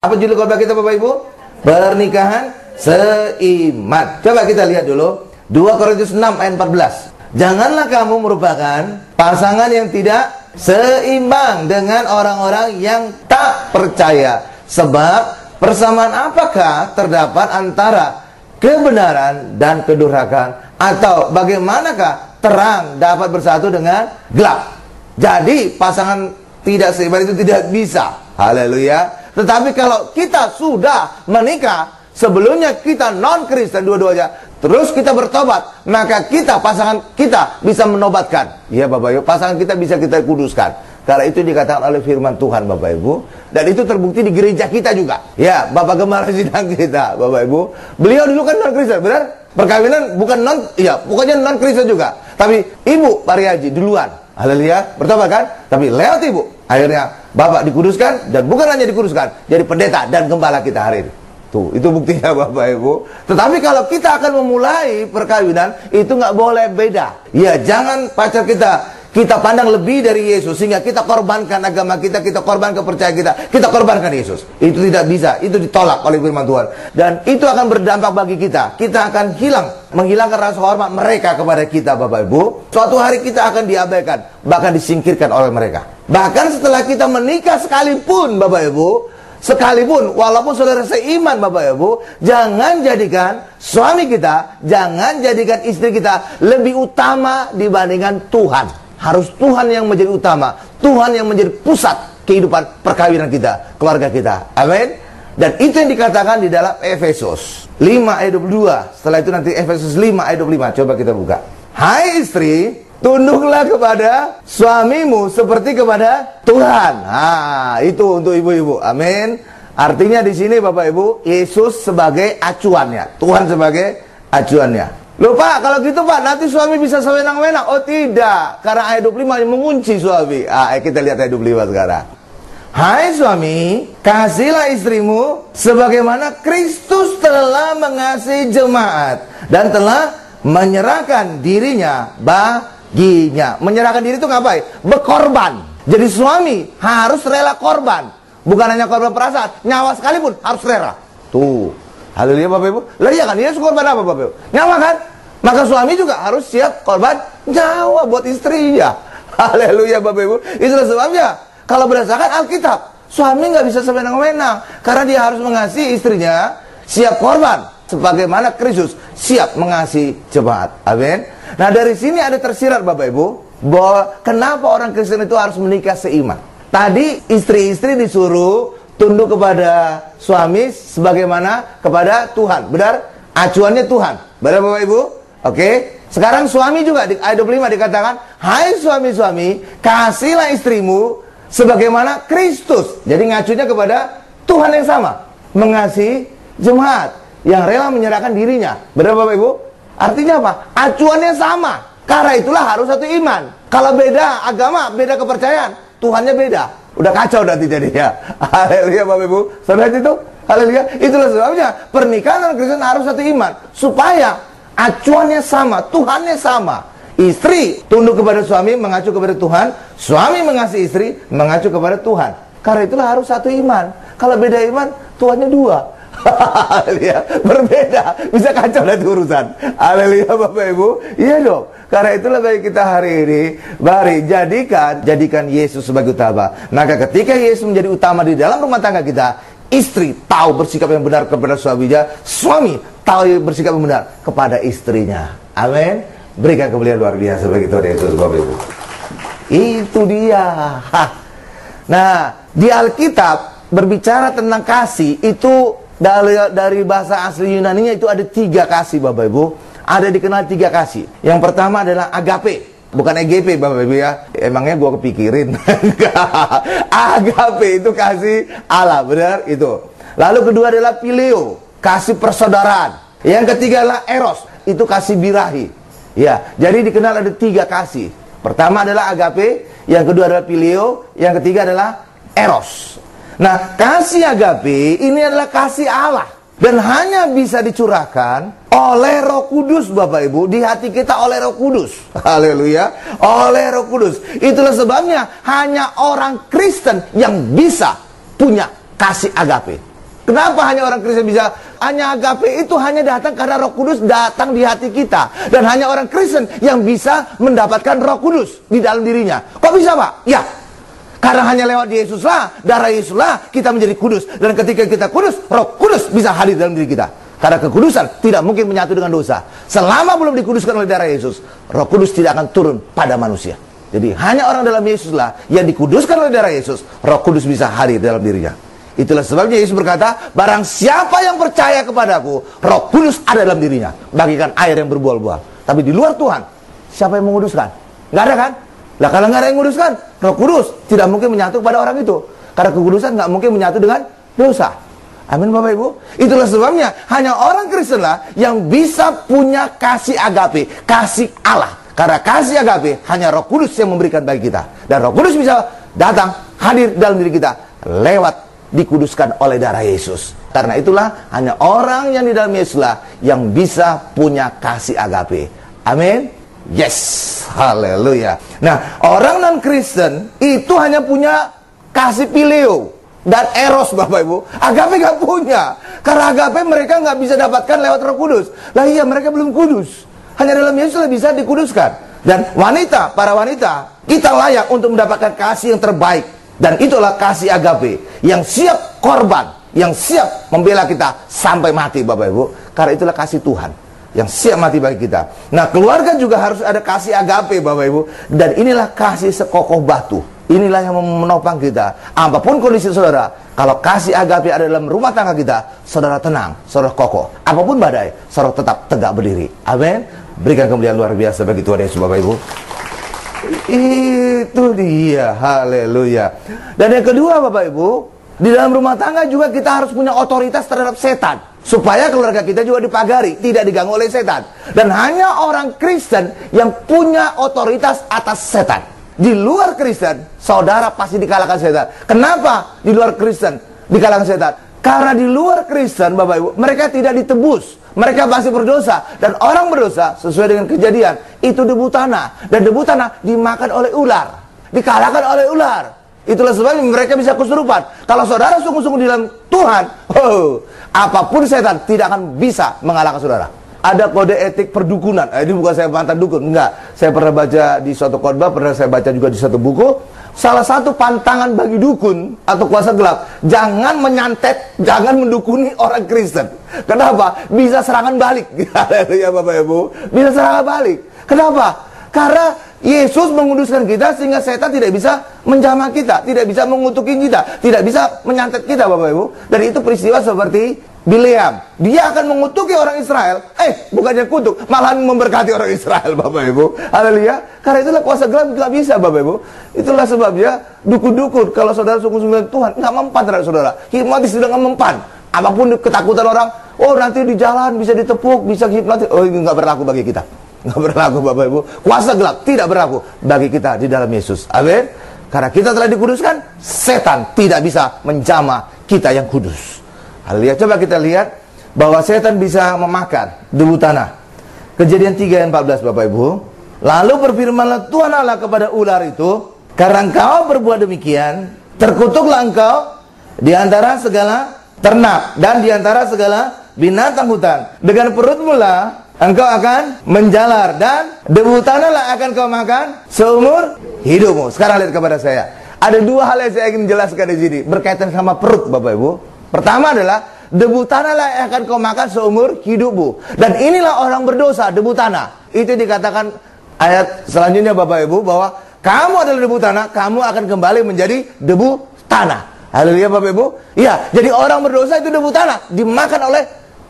Apa judul khotbah kita Bapak Ibu? Pernikahan seiman. Coba kita lihat dulu 2 Korintus 6 ayat 14. Janganlah kamu merupakan pasangan yang tidak seimbang dengan orang-orang yang tak percaya. Sebab persamaan apakah terdapat antara kebenaran dan kedurhakaan? Atau bagaimanakah terang dapat bersatu dengan gelap? Jadi pasangan tidak seimbang itu tidak bisa. Haleluya. Tetapi kalau kita sudah menikah, sebelumnya kita non-Kristen dua-duanya, terus kita bertobat, maka kita, pasangan kita bisa menobatkan. Ya Bapak Ibu, pasangan kita bisa kita kuduskan. Karena itu dikatakan oleh firman Tuhan Bapak Ibu. Dan itu terbukti di gereja kita juga. Ya, Bapak Gembala sidang kita Bapak Ibu. Beliau dulu kan non-Kristen, benar? Perkawinan bukan pokoknya non-Kristen juga. Tapi Ibu Pariaji duluan. Haleluya, bertobat kan? Tapi lewat Ibu, akhirnya Bapak dikuduskan, dan bukan hanya dikuduskan, jadi pendeta dan gembala kita hari ini. Tuh, itu buktinya Bapak Ibu. Tetapi kalau kita akan memulai perkawinan, itu nggak boleh beda. Ya, jangan pacar kita pandang lebih dari Yesus, sehingga kita korbankan agama kita korbankan kepercayaan kita korbankan Yesus. Itu tidak bisa, itu ditolak oleh firman Tuhan. Dan itu akan berdampak bagi kita. Kita akan menghilangkan rasa hormat mereka kepada kita Bapak Ibu. Suatu hari kita akan diabaikan, bahkan disingkirkan oleh mereka. Bahkan setelah kita menikah sekalipun Bapak Ibu, walaupun saudara seiman Bapak Ibu, jangan jadikan suami kita, jangan jadikan istri kita lebih utama dibandingkan Tuhan. Harus Tuhan yang menjadi utama, Tuhan yang menjadi pusat kehidupan perkawinan kita, keluarga kita. Amin. Dan itu yang dikatakan di dalam Efesus 5 ayat 22. Setelah itu nanti Efesus 5 ayat 25. Coba kita buka. Hai istri, tunduklah kepada suamimu seperti kepada Tuhan. Nah, itu untuk ibu-ibu. Amin. Artinya di sini Bapak Ibu, Yesus sebagai acuannya, Tuhan sebagai acuannya. Loh Pak, kalau gitu Pak, nanti suami bisa sewenang-wenang. Oh tidak, karena ayat 25 yang mengunci suami. Kita lihat ayat 25 sekarang. Hai suami, kasihilah istrimu sebagaimana Kristus telah mengasihi jemaat dan telah menyerahkan dirinya baginya. Menyerahkan diri itu ngapain? Berkorban. Jadi suami harus rela korban. Bukan hanya korban perasaan, nyawa sekalipun harus rela. Tuh, haleluya Bapak Ibu. Lah iya kan, Yesus korban apa Bapak Ibu? Nyawa kan? Maka suami juga harus siap korban nyawa buat istrinya. Haleluya Bapak Ibu. Itulah sebabnya kalau berdasarkan Alkitab, suami nggak bisa sewenang-wenang, karena dia harus mengasihi istrinya, siap korban sebagaimana Kristus siap mengasihi jemaat. Amin. Nah dari sini ada tersirat Bapak Ibu, bahwa kenapa orang Kristen itu harus menikah seiman. Tadi istri-istri disuruh tunduk kepada suami sebagaimana kepada Tuhan. Benar? Acuannya Tuhan. Benar Bapak Ibu? Oke. Sekarang suami juga di ayat 25 dikatakan, hai suami-suami, kasihilah istrimu sebagaimana Kristus. Jadi ngacunya kepada Tuhan yang sama, mengasihi jemaat yang rela menyerahkan dirinya. Benar Bapak Ibu? Artinya apa? Acuannya sama. Karena itulah harus satu iman. Kalau beda agama, beda kepercayaan, Tuhannya beda. Udah kacau nanti jadinya. Haleluya Bapak Ibu. Saudara itu? Haleluya. Itulah sebabnya pernikahan Kristen harus satu iman, supaya acuannya sama, Tuhannya sama. Istri tunduk kepada suami, mengacu kepada Tuhan. Suami mengasihi istri, mengacu kepada Tuhan. Karena itulah harus satu iman. Kalau beda iman, Tuhannya dua. Haleluya. Berbeda, bisa kacau nanti urusan. Haleluya Bapak Ibu. Iya dong. Karena itulah bagi kita hari ini, mari jadikan Yesus sebagai utama. Maka ketika Yesus menjadi utama di dalam rumah tangga kita, istri tahu bersikap yang benar kepada suaminya, suami tahu bersikap yang benar kepada istrinya. Amin. Berikan kemuliaan luar biasa bagi Tuhan Yesus Bapak Ibu. Itu dia. Nah, di Alkitab berbicara tentang kasih itu dari bahasa asli Yunaninya itu ada 3 kasih Bapak Ibu. Ada dikenal 3 kasih. Yang pertama adalah agape. Bukan EGP Bapak Ibu ya. Emangnya gua kepikirin. Agape itu kasih Allah, benar itu. Lalu kedua adalah phileo, kasih persaudaraan. Yang ketiga adalah eros, itu kasih birahi. Ya, jadi dikenal ada 3 kasih. Pertama adalah agape, yang kedua adalah phileo, yang ketiga adalah eros. Nah, kasih agape ini adalah kasih Allah dan hanya bisa dicurahkan oleh Roh Kudus Bapak Ibu, di hati kita oleh Roh Kudus. Haleluya, oleh Roh Kudus. Itulah sebabnya hanya orang Kristen yang bisa punya kasih agape. Kenapa hanya orang Kristen bisa? Hanya agape itu hanya datang karena Roh Kudus datang di hati kita. Dan hanya orang Kristen yang bisa mendapatkan Roh Kudus di dalam dirinya. Kok bisa, Pak? Ya, karena hanya lewat Yesuslah, darah Yesuslah kita menjadi kudus. Dan ketika kita kudus, Roh Kudus bisa hadir dalam diri kita. Karena kekudusan tidak mungkin menyatu dengan dosa. Selama belum dikuduskan oleh darah Yesus, Roh Kudus tidak akan turun pada manusia. Jadi hanya orang dalam Yesuslah yang dikuduskan oleh darah Yesus, Roh Kudus bisa hadir dalam dirinya. Itulah sebabnya Yesus berkata, barang siapa yang percaya kepadaku, Roh Kudus ada dalam dirinya, bagikan air yang berbuah-buah. Tapi di luar Tuhan, siapa yang menguduskan? Nggak ada kan? Lah kalau nggak ada yang menguduskan, Roh Kudus tidak mungkin menyatu pada orang itu. Karena kekudusan nggak mungkin menyatu dengan dosa. Amin Bapak Ibu. Itulah sebabnya hanya orang Kristen lah yang bisa punya kasih agape, kasih Allah. Karena kasih agape hanya Roh Kudus yang memberikan bagi kita. Dan Roh Kudus bisa datang, hadir dalam diri kita lewat dikuduskan oleh darah Yesus. Karena itulah hanya orang yang di dalam Yesuslah yang bisa punya kasih agape. Amin. Yes, haleluya. Nah, orang non-Kristen itu hanya punya kasih pileo dan eros, Bapak Ibu. Agape gak punya. Karena agape mereka gak bisa dapatkan lewat Roh Kudus. Lah iya, mereka belum kudus. Hanya dalam Yesuslah bisa dikuduskan. Dan wanita, para wanita, kita layak untuk mendapatkan kasih yang terbaik. Dan itulah kasih agape yang siap korban, yang siap membela kita sampai mati, Bapak Ibu. Karena itulah kasih Tuhan yang siap mati bagi kita. Nah, keluarga juga harus ada kasih agape, Bapak Ibu. Dan inilah kasih sekokoh batu. Inilah yang menopang kita. Apapun kondisi saudara, kalau kasih agape ada dalam rumah tangga kita, saudara tenang, saudara kokoh. Apapun badai, saudara tetap tegak berdiri. Amin. Berikan kemuliaan luar biasa bagi Tuhan Yesus, Bapak Ibu. Itu dia, haleluya. Dan yang kedua, Bapak Ibu, di dalam rumah tangga juga kita harus punya otoritas terhadap setan, supaya keluarga kita juga dipagari, tidak diganggu oleh setan. Dan hanya orang Kristen yang punya otoritas atas setan. Di luar Kristen, saudara pasti dikalahkan setan. Kenapa di luar Kristen dikalahkan setan? Karena di luar Kristen, Bapak Ibu, mereka tidak ditebus. Mereka masih berdosa. Dan orang berdosa, sesuai dengan kejadian, itu debu tanah. Dan debu tanah dimakan oleh ular, dikalahkan oleh ular. Itulah sebabnya mereka bisa kesurupan. Kalau saudara sungguh-sungguh di dalam Tuhan, apapun setan tidak akan bisa mengalahkan saudara. Ada kode etik perdukunan. Ini bukan saya mantan dukun, enggak. Saya pernah baca di suatu khotbah, pernah saya baca juga di suatu buku. Salah satu pantangan bagi dukun atau kuasa gelap, jangan menyantet, jangan mendukuni orang Kristen. Kenapa? Bisa serangan balik. Ya Bapak Ibu, bisa serangan balik. Kenapa? Karena Yesus menguduskan kita sehingga setan tidak bisa menjamah kita, tidak bisa mengutuki kita, tidak bisa menyantet kita, Bapak Ibu. Dan itu peristiwa seperti Bileam, dia akan mengutuki orang Israel. Bukannya kutuk, malah memberkati orang Israel, Bapak Ibu. Haleluya. Karena itulah kuasa gelap nggak bisa, Bapak Ibu. Itulah sebabnya dukun-dukun, kalau saudara sungguh-sungguh Tuhan, nggak mempan terhadap saudara. Hipnotis sudah nggak mempan. Apapun ketakutan orang, nanti di jalan bisa ditepuk, bisa hipnotis. Ini nggak berlaku bagi kita. Nggak berlaku, Bapak Ibu. Kuasa gelap tidak berlaku bagi kita di dalam Yesus. Amin. Karena kita telah dikuduskan, setan tidak bisa menjamah kita yang kudus. Haleluya. Coba kita lihat bahwa setan bisa memakan debu tanah. Kejadian 3 ayat 14, Bapak Ibu. Lalu berfirmanlah Tuhan Allah kepada ular itu, karena engkau berbuat demikian, terkutuklah engkau di antara segala ternak dan di antara segala binatang hutan. Dengan perutmu lah engkau akan menjalar, dan debu tanah lah akan kau makan seumur hidupmu. Sekarang lihat kepada saya. Ada dua hal yang saya ingin jelaskan di sini berkaitan sama perut, Bapak Ibu. Pertama adalah debu tanah lah yang akan kau makan seumur hidupmu. Dan inilah orang berdosa, debu tanah. Itu dikatakan ayat selanjutnya, Bapak Ibu, bahwa kamu adalah debu tanah, kamu akan kembali menjadi debu tanah. Haleluya, Bapak Ibu. Iya, jadi orang berdosa itu debu tanah, dimakan oleh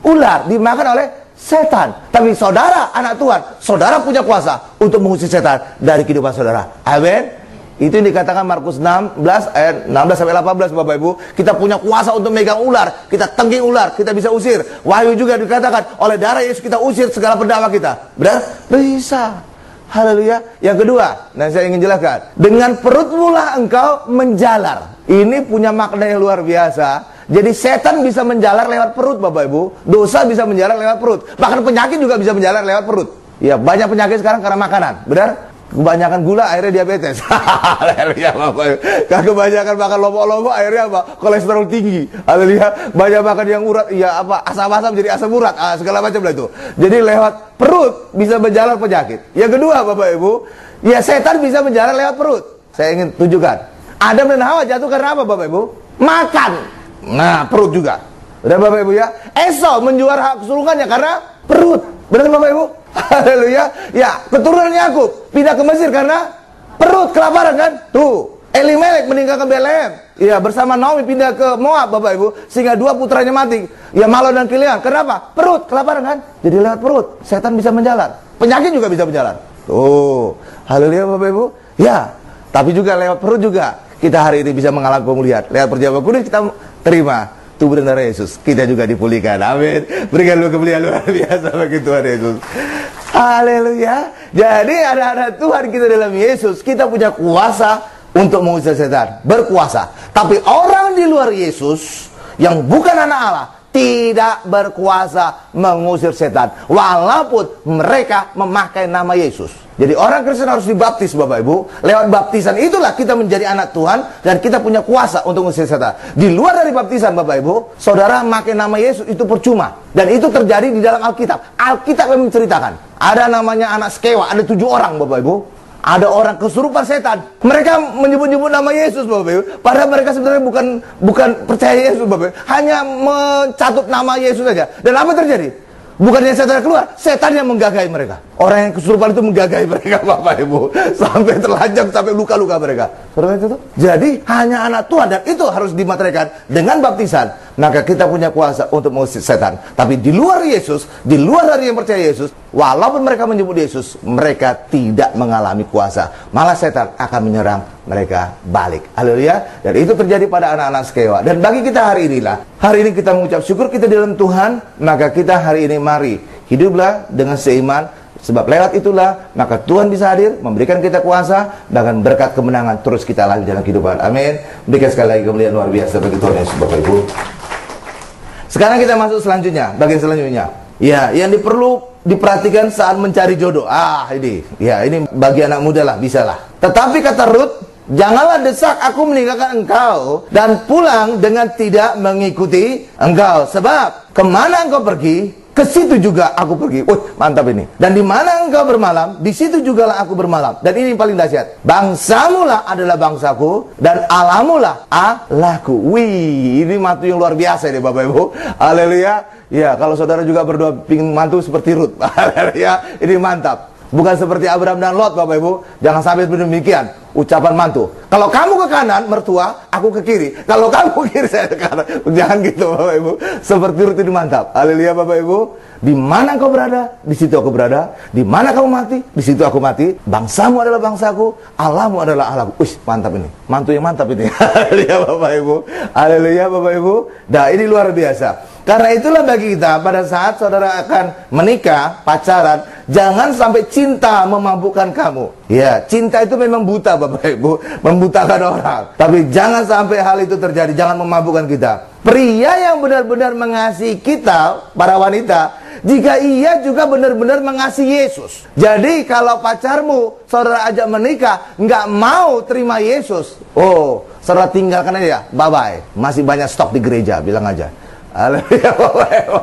ular, dimakan oleh setan. Tapi saudara, anak Tuhan, saudara punya kuasa untuk mengusir setan dari kehidupan saudara. Amin. Itu yang dikatakan Markus 16 ayat 16 sampai 18, Bapak Ibu. Kita punya kuasa untuk megang ular, kita tengging ular, kita bisa usir. Wahyu juga dikatakan oleh darah Yesus kita usir segala pendakwa kita. Benar? Bisa. Haleluya. Yang kedua, nah saya ingin jelaskan, dengan perutmu lah engkau menjalar. Ini punya makna yang luar biasa. Jadi setan bisa menjalar lewat perut, Bapak Ibu. Dosa bisa menjalar lewat perut. Bahkan penyakit juga bisa menjalar lewat perut. Ya, banyak penyakit sekarang karena makanan. Benar? Kebanyakan gula akhirnya diabetes. Haleluya Bapak Ibu. Kebanyakan makan lombok-lombok akhirnya apa? Kolesterol tinggi. Haleluya. Banyak makan yang urat, ya apa? Asam-asam jadi asam urat, segala macam lah itu. Jadi lewat perut bisa berjalan penyakit. Yang kedua Bapak Ibu, ya setan bisa berjalan lewat perut. Saya ingin tunjukkan. Adam dan Hawa jatuh karena apa Bapak Ibu? Makan. Nah, perut juga. Benar Bapak Ibu ya? Esau menjual hak kesulungannya karena perut. Benar Bapak Ibu? Haleluya. Ya, keturunan Yakub pindah ke Mesir karena perut, kelaparan kan? Tuh, Elimelek meninggalkan Bethlehem. Ya, bersama Naomi pindah ke Moab Bapak Ibu, sehingga dua putranya mati. Ya, Mahlon dan Kilian. Kenapa? Perut, kelaparan kan? Jadi lewat perut setan bisa menjalan. Penyakit juga bisa berjalan. Tuh, haleluya Bapak Ibu. Ya, tapi juga lewat perut juga kita hari ini bisa mengalami pemulihan. Lewat perjamuan kudus kita terima tubuh dan darah Yesus, kita juga dipulihkan. Amin. Berikan lu kemuliaan luar biasa bagi Tuhan Yesus. Haleluya. Jadi anak-anak Tuhan kita dalam Yesus, kita punya kuasa untuk mengusir setan, berkuasa. Tapi orang di luar Yesus yang bukan anak Allah tidak berkuasa mengusir setan, walaupun mereka memakai nama Yesus. Jadi orang Kristen harus dibaptis Bapak Ibu. Lewat baptisan itulah kita menjadi anak Tuhan dan kita punya kuasa untuk mengusir setan. Di luar dari baptisan Bapak Ibu, saudara memakai nama Yesus itu percuma. Dan itu terjadi di dalam Alkitab. Alkitab yang menceritakan. Ada namanya anak Skewa, ada 7 orang Bapak Ibu. Ada orang kesurupan setan. Mereka menyebut-nyebut nama Yesus Bapak Ibu. Padahal mereka sebenarnya bukan percaya Yesus Bapak Ibu. Hanya mencatut nama Yesus saja. Dan apa terjadi? Bukannya setan keluar, setan yang menggagahi mereka. Orang yang kesurupan itu menggagahi mereka Bapak Ibu. Sampai terlanjang, sampai luka-luka mereka. Saudara itu tuh? Jadi hanya anak Tuhan dan itu harus dimateraikan dengan baptisan. Maka kita punya kuasa untuk mengusir setan. Tapi di luar Yesus, di luar dari yang percaya Yesus, walaupun mereka menyebut Yesus, mereka tidak mengalami kuasa. Malah setan akan menyerang mereka balik. Haleluya. Dan itu terjadi pada anak-anak Skewa. Dan bagi kita hari inilah, hari ini kita mengucap syukur kita di dalam Tuhan. Maka kita hari ini mari hiduplah dengan seiman. Sebab lewat itulah maka Tuhan bisa hadir, memberikan kita kuasa, bahkan berkat kemenangan terus kita lalui dalam kehidupan. Amin. Berikan sekali lagi kemuliaan luar biasa bagi Tuhan Yesus Bapak Ibu. Sekarang kita masuk selanjutnya, bagian selanjutnya. Ya, yang perlu diperhatikan saat mencari jodoh. Ini. Ya, ini bagi anak muda lah, bisa lah. Tetapi kata Rut, janganlah desak aku meninggalkan engkau dan pulang dengan tidak mengikuti engkau. Sebab kemana engkau pergi, ke situ juga aku pergi. Mantap ini. Dan di mana engkau bermalam, di situ jugalah aku bermalam. Dan ini yang paling dahsyat. Bangsamulah adalah bangsaku dan Allahmulah Allahku. Wih, ini mantu yang luar biasa ini Bapak Ibu. Haleluya. Ya, kalau saudara juga berdoa pingin mantu seperti Rut. Haleluya. Ini mantap. Bukan seperti Abraham dan Lot Bapak Ibu. Jangan sampai demikian ucapan mantu. Kalau kamu ke kanan mertua, aku ke kiri. Kalau kamu ke kiri, saya ke kanan. Jangan gitu Bapak Ibu. Seperti Rut ini mantap. Haleluya Bapak Ibu. Di mana kau berada, di situ aku berada. Di mana kamu mati, di situ aku mati. Bangsamu adalah bangsaku, Allahmu adalah Allahku. Mantap ini. Mantu yang mantap ini. Haleluya Bapak Ibu. Haleluya Bapak Ibu. Nah, ini luar biasa. Karena itulah bagi kita pada saat saudara akan menikah, pacaran, jangan sampai cinta memabukkan kamu. Ya, cinta itu memang buta Bapak Ibu, membutakan orang. Tapi jangan sampai hal itu terjadi, jangan memabukkan kita. Pria yang benar-benar mengasihi kita, para wanita, jika ia juga benar-benar mengasihi Yesus. Jadi kalau pacarmu saudara ajak menikah, nggak mau terima Yesus, saudara tinggalkan aja, bye-bye. Masih banyak stok di gereja, bilang aja. Haleluya Bapak Ibu.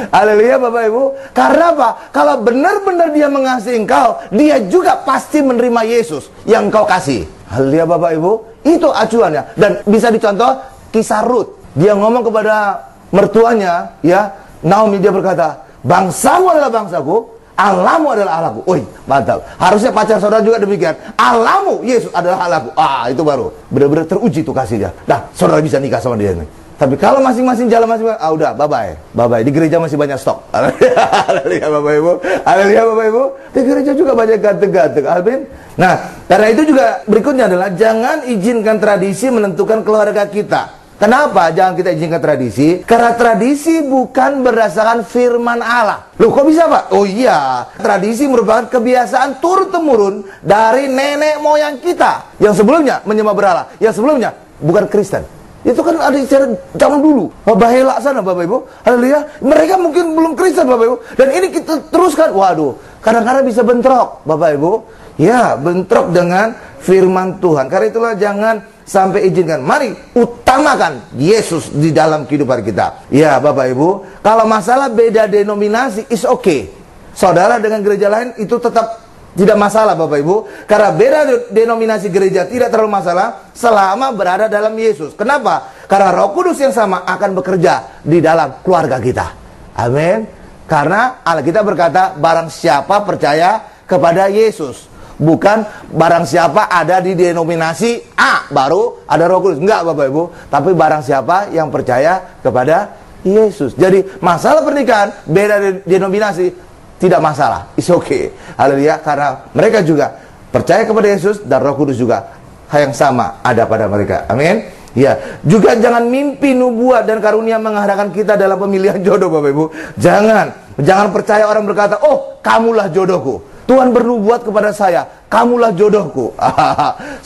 Haleluya Bapak Ibu. Karena apa? Kalau benar-benar dia mengasihi engkau, dia juga pasti menerima Yesus yang engkau kasih. Haleluya Bapak Ibu. Itu acuannya. Dan bisa dicontoh kisah Rut. Dia ngomong kepada mertuanya, ya, Naomi, dia berkata, bangsamu adalah bangsaku, Allahmu adalah Allahku. Mantap. Harusnya pacar saudara juga demikian. Allahmu, Yesus adalah Allahku. Itu baru benar-benar teruji tuh kasihnya. Nah, saudara bisa nikah sama dia nih. Tapi kalau masing-masing jalan masing-masing, udah, bye-bye. Di gereja masih banyak stok. Haleluya Bapak Ibu. Haleluya Bapak Ibu. Di gereja juga banyak ganteng-ganteng. Amin. Nah, karena itu juga berikutnya adalah jangan izinkan tradisi menentukan keluarga kita. Kenapa jangan kita izinkan tradisi? Karena tradisi bukan berdasarkan firman Allah. Loh, kok bisa Pak? Oh iya, tradisi merupakan kebiasaan turun-temurun dari nenek moyang kita yang sebelumnya menyembah berhala, yang sebelumnya bukan Kristen. Itu kan ada secara zaman dulu. Bahela sana Bapak Ibu. Haleluya. Mereka mungkin belum Kristen Bapak Ibu. Dan ini kita teruskan. Waduh, kadang-kadang bisa bentrok Bapak Ibu. Ya, bentrok dengan firman Tuhan. Karena itulah jangan sampai izinkan. Mari utamakan Yesus di dalam kehidupan kita. Ya, Bapak Ibu, kalau masalah beda denominasi is okay. Saudara dengan gereja lain itu tetap tidak masalah, Bapak Ibu. Karena beda denominasi gereja tidak terlalu masalah selama berada dalam Yesus. Kenapa? Karena Roh Kudus yang sama akan bekerja di dalam keluarga kita. Amin. Karena Alkitab berkata, barang siapa percaya kepada Yesus, bukan barang siapa ada di denominasi A baru ada Roh Kudus. Enggak, Bapak Ibu. Tapi barang siapa yang percaya kepada Yesus. Jadi masalah pernikahan beda denominasi tidak masalah, it's okay. Haleluya, karena mereka juga percaya kepada Yesus dan Roh Kudus juga hal yang sama ada pada mereka. Amin. Ya, juga jangan mimpi nubuat dan karunia mengarahkan kita dalam pemilihan jodoh, Bapak Ibu. Jangan percaya orang berkata, "Oh, kamulah jodohku." Tuhan bernubuat kepada saya, "Kamulah jodohku."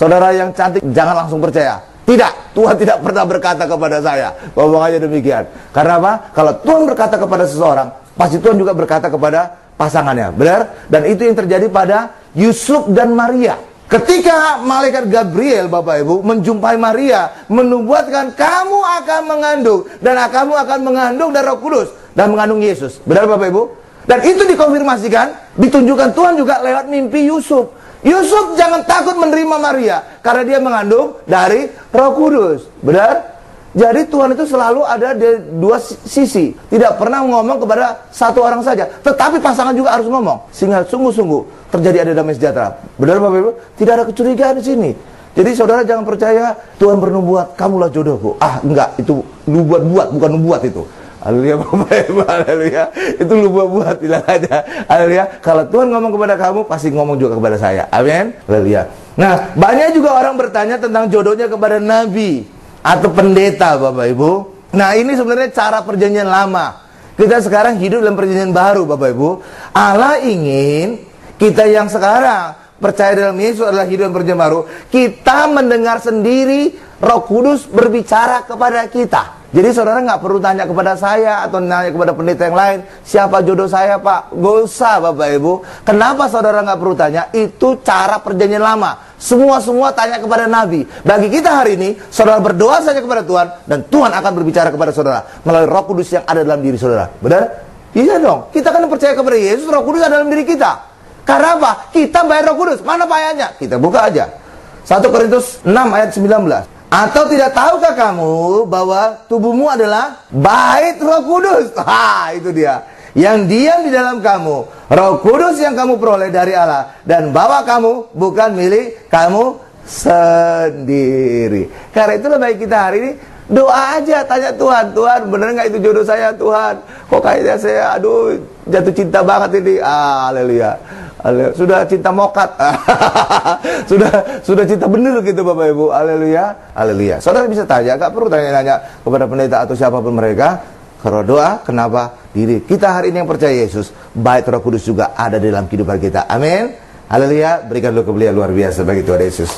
Saudara yang cantik, jangan langsung percaya. Tidak, Tuhan tidak pernah berkata kepada saya. Ngomong aja demikian. Karena apa? Kalau Tuhan berkata kepada seseorang, pasti Tuhan juga berkata kepada pasangannya. Benar? Dan itu yang terjadi pada Yusuf dan Maria. Ketika malaikat Gabriel, Bapak Ibu, menjumpai Maria, menubuatkan kamu akan mengandung, dan kamu akan mengandung dari Roh Kudus dan mengandung Yesus. Benar, Bapak Ibu? Dan itu dikonfirmasikan, ditunjukkan Tuhan juga lewat mimpi Yusuf. Yusuf jangan takut menerima Maria karena dia mengandung dari Roh Kudus. Benar? Jadi Tuhan itu selalu ada di dua sisi. Tidak pernah ngomong kepada satu orang saja, tetapi pasangan juga harus ngomong sehingga sungguh-sungguh terjadi ada damai sejahtera. Benar, Bapak Ibu? Tidak ada kecurigaan di sini. Jadi saudara jangan percaya Tuhan bernubuat, "Kamulah jodohku." Enggak, itu nubuat bukan nubuat itu. Haleluya, Bapak Ibu, haleluya. Itu nubuat, bilang aja. Haleluya. Kalau Tuhan ngomong kepada kamu, pasti ngomong juga kepada saya. Amin. Haleluya. Nah, banyak juga orang bertanya tentang jodohnya kepada nabi atau pendeta, Bapak Ibu. Nah, ini sebenarnya cara perjanjian lama. Kita sekarang hidup dalam perjanjian baru, Bapak Ibu. Allah ingin kita yang sekarang percaya dalam Yesus adalah hidup dalam perjanjian baru. Kita mendengar sendiri Roh Kudus berbicara kepada kita. Jadi saudara nggak perlu tanya kepada saya atau nanya kepada pendeta yang lain, siapa jodoh saya, Pak? Gak usah, Bapak Ibu. Kenapa saudara nggak perlu tanya? Itu cara perjanjian lama. Semua tanya kepada Nabi. Bagi kita hari ini, saudara berdoa saja kepada Tuhan, dan Tuhan akan berbicara kepada saudara melalui Roh Kudus yang ada dalam diri saudara. Benar? Iya dong. Kita kan percaya kepada Yesus, Roh Kudus ada dalam diri kita. Karena apa? Kita bayar Roh Kudus. Mana ayatnya? Kita buka aja. 1 Korintus 6 ayat 19. Atau tidak tahukah kamu bahwa tubuhmu adalah bait Roh Kudus? Itu dia. Yang diam di dalam kamu. Roh Kudus yang kamu peroleh dari Allah. Dan bahwa kamu bukan milik kamu sendiri. Karena itulah baik kita hari ini doa aja, tanya Tuhan, "Tuhan, benar nggak itu jodoh saya, Tuhan? Kok kayaknya saya, jatuh cinta banget ini." Haleluya. Sudah cinta mokat. sudah cinta bener gitu, Bapak Ibu. Haleluya. Haleluya. Saudara bisa tanya, gak perlu tanya-tanya kepada pendeta atau siapapun mereka. Kalau doa, kenapa diri kita hari ini yang percaya Yesus, baik Roh Kudus juga ada di dalam kehidupan kita. Amin. Haleluya. Berikan dulu kemuliaan luar biasa bagi Tuhan Yesus.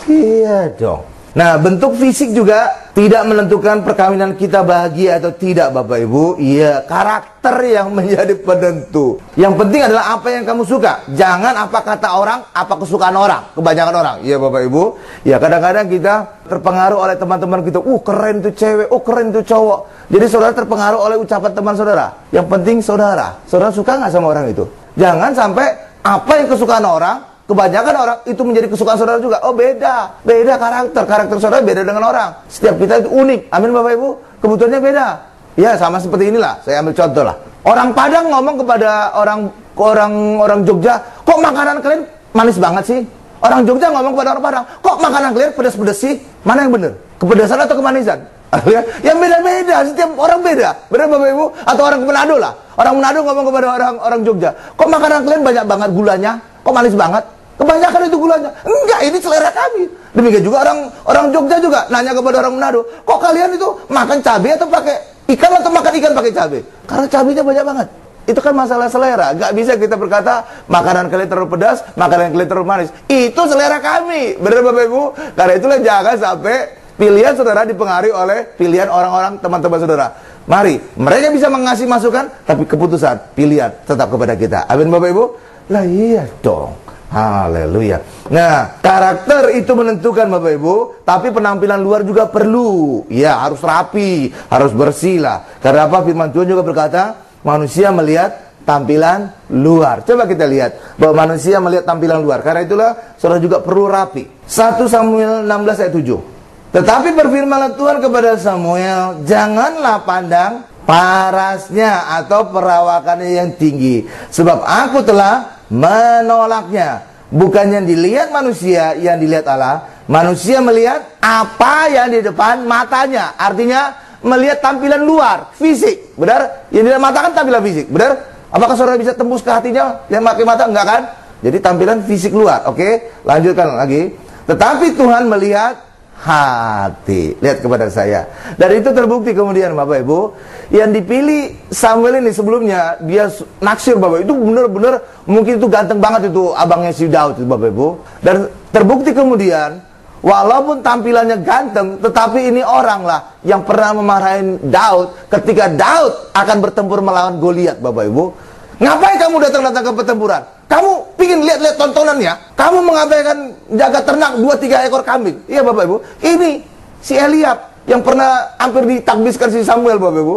Iya dong. Nah, bentuk fisik juga tidak menentukan perkawinan kita bahagia atau tidak, Bapak Ibu. Iya, karakter yang menjadi penentu. Yang penting adalah apa yang kamu suka. Jangan apa kata orang, apa kesukaan orang. Kebanyakan orang. Iya, Bapak Ibu. Ya, kadang-kadang kita terpengaruh oleh teman-teman kita. Keren tuh cewek, keren tuh cowok. Jadi saudara terpengaruh oleh ucapan teman saudara. Yang penting saudara suka nggak sama orang itu? Jangan sampai apa yang kesukaan orang, kebanyakan orang itu menjadi kesukaan saudara juga. Beda karakter saudara beda dengan orang. Setiap kita itu unik. Amin, Bapak Ibu. Kebutuhannya beda. Ya, sama seperti inilah. Saya ambil contoh lah. Orang Padang ngomong kepada orang Jogja, "Kok makanan kalian manis banget sih?" Orang Jogja ngomong kepada orang Padang, "Kok makanan kalian pedas-pedas sih?" Mana yang benar? Kepedasan atau kemanisan? Yang beda-beda, setiap orang beda. Benar, Bapak Ibu? Atau orang Manado lah. Orang Manado ngomong kepada orang Jogja, "Kok makanan kalian banyak banget gulanya? Kok manis banget?" Kebanyakan itu gulanya. Enggak, ini selera kami. Demikian juga orang Jogja juga nanya kepada orang Manado, "Kok kalian itu makan cabai atau pakai ikan atau makan ikan pakai cabai?" Karena cabainya banyak banget. Itu kan masalah selera. Gak bisa kita berkata makanan kalian terlalu pedas, makanan kalian terlalu manis. Itu selera kami. Benar, Bapak Ibu? Karena itulah jangan sampai pilihan saudara dipengaruhi oleh pilihan orang-orang teman-teman saudara. Mari, mereka bisa mengasih masukan, tapi keputusan, pilihan tetap kepada kita. Amin, Bapak Ibu? Lah iya dong. Haleluya. Nah, karakter itu menentukan Bapak Ibu, tapi penampilan luar juga perlu. Ya, harus rapi, harus bersih lah. Karena apa? Firman Tuhan juga berkata, manusia melihat tampilan luar. Coba kita lihat bahwa manusia melihat tampilan luar. Karena itulah saudara juga perlu rapi. 1 Samuel 16 ayat 7. Tetapi berfirmanlah Tuhan kepada Samuel, janganlah pandang parasnya atau perawakannya yang tinggi, sebab aku telah menolaknya. Bukan yang dilihat manusia, yang dilihat Allah. Manusia melihat apa yang di depan matanya. Artinya melihat tampilan luar, fisik. Benar? Yang dilihat mata kan tampilan fisik. Benar? Apakah saudara bisa tembus ke hatinya yang pakai mata? Enggak kan? Jadi tampilan fisik luar. Oke, lanjutkan lagi. Tetapi Tuhan melihat hati. Lihat kepada saya. Dan itu terbukti kemudian Bapak Ibu, yang dipilih Samuel ini sebelumnya dia naksir Bapak. Itu benar-benar mungkin itu ganteng banget itu abangnya si Daud itu Bapak Ibu. Dan terbukti kemudian walaupun tampilannya ganteng, tetapi ini orang lah yang pernah memarahin Daud ketika Daud akan bertempur melawan Goliat Bapak Ibu. Ngapain kamu datang-datang ke pertempuran? Kamu pingin lihat-lihat tontonannya? Kamu mengabaikan jaga ternak 2-3 ekor kambing. Iya Bapak Ibu. Ini si Eliab yang pernah hampir ditakbiskan si Samuel Bapak Ibu.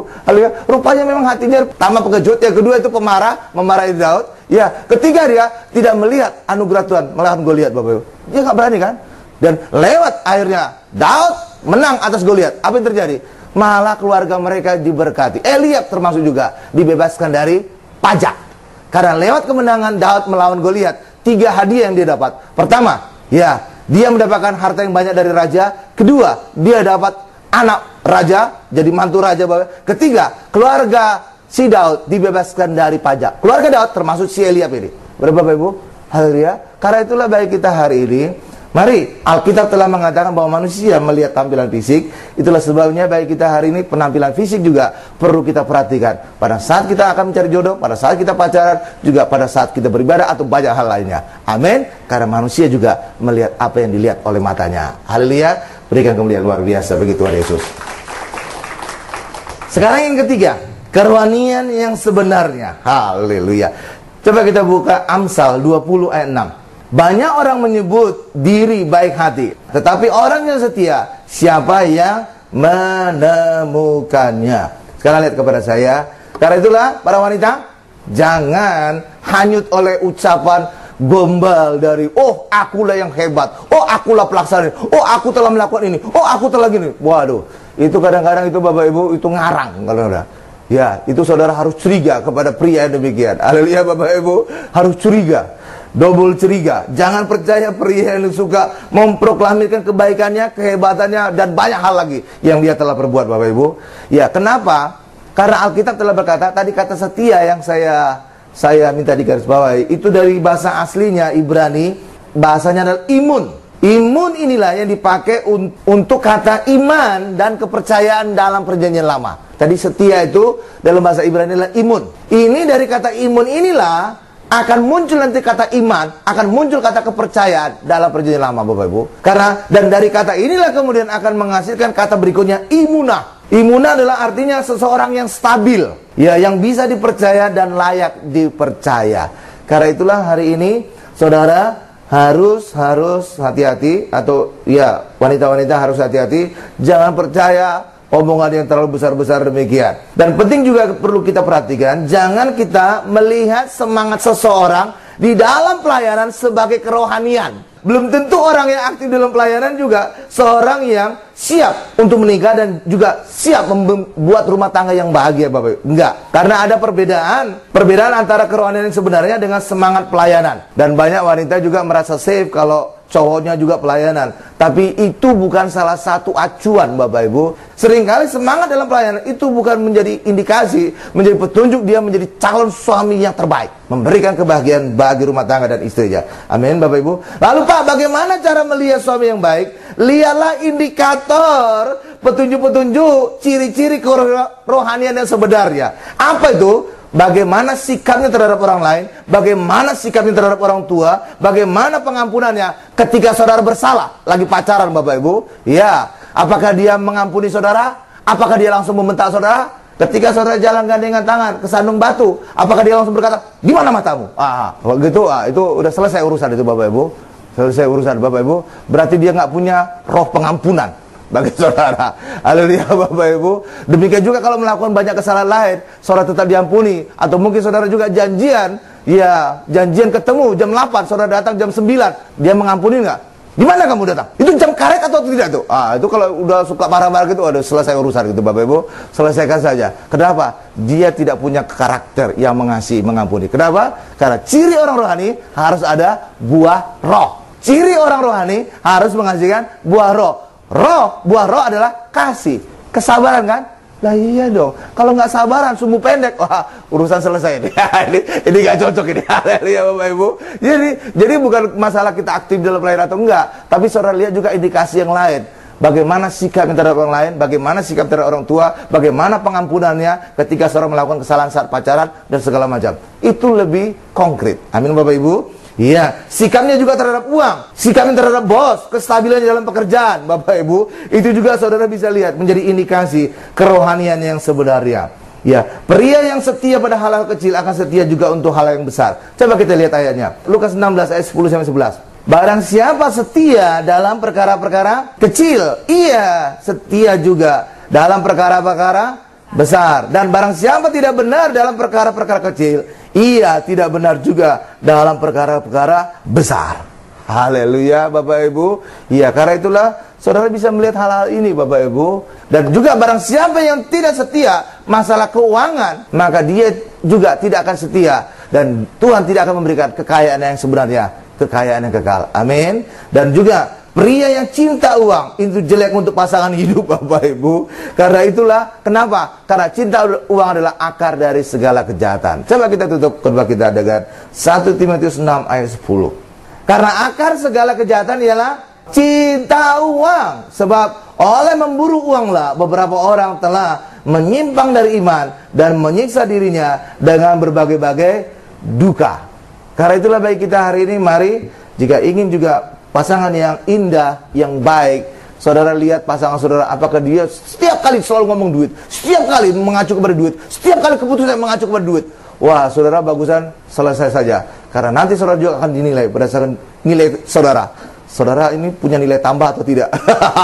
Rupanya memang hatinya pertama pengecut, yang kedua itu pemarah, memarahi Daud. Ya, ketiga dia tidak melihat anugerah Tuhan melawan Goliat Bapak Ibu. Dia nggak berani kan? Dan lewat akhirnya Daud menang atas Goliat. Apa yang terjadi? Malah keluarga mereka diberkati. Eliab termasuk juga dibebaskan dari pajak. Karena lewat kemenangan Daud melawan Goliat, 3 hadiah yang dia dapat. Pertama, ya, dia mendapatkan harta yang banyak dari raja. Kedua, dia dapat anak raja, jadi mantu raja. Ketiga, keluarga si Daud dibebaskan dari pajak. Keluarga Daud termasuk si Eliab ini. Berapa Bapak Ibu? Haleluya. Karena itulah baik kita hari ini, mari, Alkitab telah mengatakan bahwa manusia melihat tampilan fisik. Itulah sebabnya baik kita hari ini penampilan fisik juga perlu kita perhatikan. Pada saat kita akan mencari jodoh, pada saat kita pacaran, juga pada saat kita beribadah atau banyak hal lainnya. Amin. Karena manusia juga melihat apa yang dilihat oleh matanya. Haleluya. Berikan kemuliaan luar biasa bagi Tuhan Yesus. Sekarang yang ketiga, kerohanian yang sebenarnya. Haleluya. Coba kita buka Amsal 20 ayat 6. Banyak orang menyebut diri baik hati, tetapi orang yang setia, siapa yang menemukannya? Sekarang lihat kepada saya. Karena itulah para wanita, jangan hanyut oleh ucapan gombal dari, oh akulah yang hebat, oh akulah pelaksana, oh aku telah melakukan ini, oh aku telah gini. Waduh, itu kadang-kadang itu Bapak Ibu itu ngarang kalau udah. Ya, itu saudara harus curiga kepada pria yang demikian. Haleluya Bapak Ibu, harus curiga. Double curiga. Jangan percaya pria yang suka memproklamirkan kebaikannya, kehebatannya, dan banyak hal lagi yang dia telah perbuat Bapak Ibu. Ya, kenapa? Karena Alkitab telah berkata, tadi kata setia yang saya minta digarisbawahi, itu dari bahasa aslinya Ibrani, bahasanya adalah imun. Imun inilah yang dipakai untuk kata iman dan kepercayaan dalam perjanjian lama. Tadi setia itu dalam bahasa Ibrani adalah imun. Ini dari kata imun inilah akan muncul nanti kata iman, akan muncul kata kepercayaan dalam perjanjian lama Bapak Ibu. Karena dan dari kata inilah kemudian akan menghasilkan kata berikutnya imunah. Imunah adalah artinya seseorang yang stabil, ya, yang bisa dipercaya dan layak dipercaya. Karena itulah hari ini saudara harus hati-hati, atau ya wanita-wanita harus hati-hati, jangan percaya omongan yang terlalu besar-besar demikian. Dan penting juga perlu kita perhatikan, jangan kita melihat semangat seseorang di dalam pelayanan sebagai kerohanian. Belum tentu orang yang aktif dalam pelayanan juga seorang yang siap untuk menikah dan juga siap membuat rumah tangga yang bahagia Bapak. Enggak. Karena ada perbedaan antara kerohanian yang sebenarnya dengan semangat pelayanan. Dan banyak wanita juga merasa safe kalau cowoknya juga pelayanan. Tapi itu bukan salah satu acuan Bapak Ibu. Seringkali semangat dalam pelayanan itu bukan menjadi indikasi, menjadi petunjuk dia menjadi calon suami yang terbaik, memberikan kebahagiaan bagi rumah tangga dan istrinya. Amin Bapak Ibu. Lalu Pak, bagaimana cara melihat suami yang baik? Lihatlah indikator, petunjuk-petunjuk, ciri-ciri kerohanian yang sebenarnya. Apa itu? Bagaimana sikapnya terhadap orang lain, bagaimana sikapnya terhadap orang tua, bagaimana pengampunannya ketika saudara bersalah, lagi pacaran Bapak Ibu. Ya, apakah dia mengampuni saudara? Apakah dia langsung membentak saudara? Ketika saudara jalan gandengan tangan ke sandung batu, apakah dia langsung berkata, "Di mana matamu?" Kalau gitu, itu udah selesai urusan itu Bapak Ibu. Selesai urusan Bapak Ibu. Berarti dia nggak punya roh pengampunan bagi saudara. Haleluya Bapak Ibu. Demikian juga kalau melakukan banyak kesalahan lain, saudara tetap diampuni. Atau mungkin saudara juga janjian ketemu jam 8, saudara datang jam 9, dia mengampuni nggak? Di mana kamu datang? Itu jam karet atau tidak tuh? Itu kalau udah suka marah-marah gitu, udah selesai urusan gitu Bapak Ibu. Selesaikan saja. Kenapa? Dia tidak punya karakter yang mengasihi, mengampuni. Kenapa? Karena ciri orang rohani harus ada buah roh. Ciri orang rohani harus menghasilkan buah roh. Buah roh adalah kasih, kesabaran kan? Lah iya dong. Kalau nggak sabaran, sumbu pendek, wah urusan selesai ini. ini nggak cocok ini. Ya Bapak Ibu. Jadi bukan masalah kita aktif dalam pelayanan atau enggak, tapi saudara lihat juga indikasi yang lain. Bagaimana sikap terhadap orang lain, bagaimana sikap terhadap orang tua, bagaimana pengampunannya ketika seorang melakukan kesalahan saat pacaran dan segala macam. Itu lebih konkret. Amin Bapak Ibu. Iya, sikapnya juga terhadap uang, sikapnya terhadap bos, kestabilannya dalam pekerjaan, Bapak Ibu, itu juga saudara bisa lihat menjadi indikasi kerohanian yang sebenarnya. Ya, pria yang setia pada hal-hal kecil akan setia juga untuk hal yang besar. Coba kita lihat ayatnya. Lukas 16 ayat 10 sampai 11. Barang siapa setia dalam perkara-perkara kecil, ia setia juga dalam perkara-perkara besar. Dan barang siapa tidak benar dalam perkara-perkara kecil, ia tidak benar juga dalam perkara-perkara besar. Haleluya Bapak Ibu. Iya, karena itulah saudara bisa melihat hal-hal ini Bapak Ibu. Dan juga barang siapa yang tidak setia masalah keuangan, maka dia juga tidak akan setia. Dan Tuhan tidak akan memberikan kekayaan yang sebenarnya, kekayaan yang kekal. Amin. Dan juga pria yang cinta uang itu jelek untuk pasangan hidup Bapak Ibu. Karena itulah kenapa? Karena cinta uang adalah akar dari segala kejahatan. Coba kita tutup khotbah kita dengan 1 Timotius 6 ayat 10. Karena akar segala kejahatan ialah cinta uang. Sebab oleh memburu uanglah beberapa orang telah menyimpang dari iman dan menyiksa dirinya dengan berbagai-bagai duka. Karena itulah baik kita hari ini, mari jika ingin juga pasangan yang indah, yang baik, saudara lihat pasangan saudara, apakah dia setiap kali selalu ngomong duit, setiap kali mengacu kepada duit, setiap kali keputusan mengacu kepada duit. Wah, saudara bagusan selesai saja. Karena nanti saudara juga akan dinilai berdasarkan nilai saudara. Saudara ini punya nilai tambah atau tidak?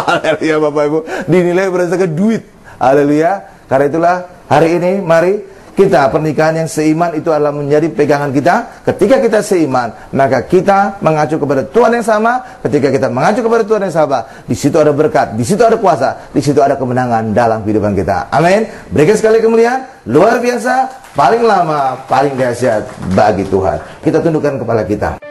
Haleluya Bapak Ibu. Dinilai berdasarkan duit. Haleluya. Karena itulah hari ini mari kita, pernikahan yang seiman itu adalah menjadi pegangan kita. Ketika kita seiman, maka kita mengacu kepada Tuhan yang sama. Ketika kita mengacu kepada Tuhan yang sama, di situ ada berkat, di situ ada kuasa, di situ ada kemenangan dalam kehidupan kita. Amin. Berikan sekali kemuliaan, luar biasa, paling lama, paling dahsyat bagi Tuhan. Kita tundukkan kepala kita.